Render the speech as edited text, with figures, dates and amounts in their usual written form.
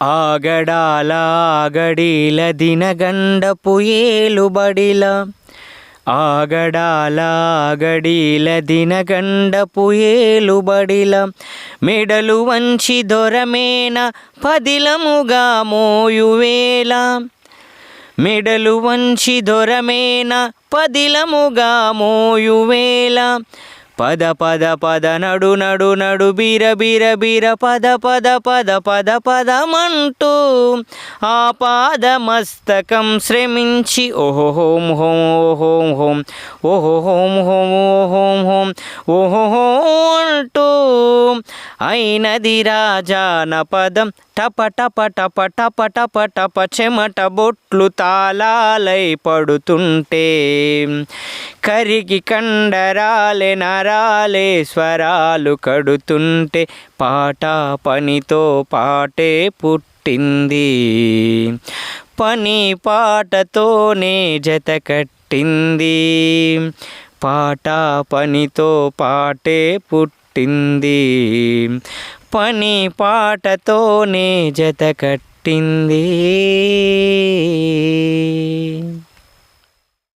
ఆగడాల ఆగడీల దినగండపు ఏలుబడిల ఆగడాల ఆగడీల దినగండపు ఏలుబడిల మెడలు వంచి దొరమేన పదిలముగా మోయువేళ మెడలు వంచి దొరమేన పదిలముగా మోయువేళ పద పద పద నడు నడు నడు బీర బీర బీర పద పద పద పద పదమంటూ ఆ పాదమస్తకం శ్రమించి ఓహో హోం హోం ఓహోం హోం ఓహో హోం హోం ఓహోం హోం ఓహో అంటూ అయినది రాజాన పదం టప టప టప టప టప టప చెమట బొట్లు తాళాలై పడుతుంటే కరిగి కండరాలే నరాలే స్వరాలు కడుతుంటే పాట పనితో పాటే పుట్టింది పని పాటతోనే జత కట్టింది పాట పనితో పాటే పుట్టింది పని పాటతోనే జత కట్టింది.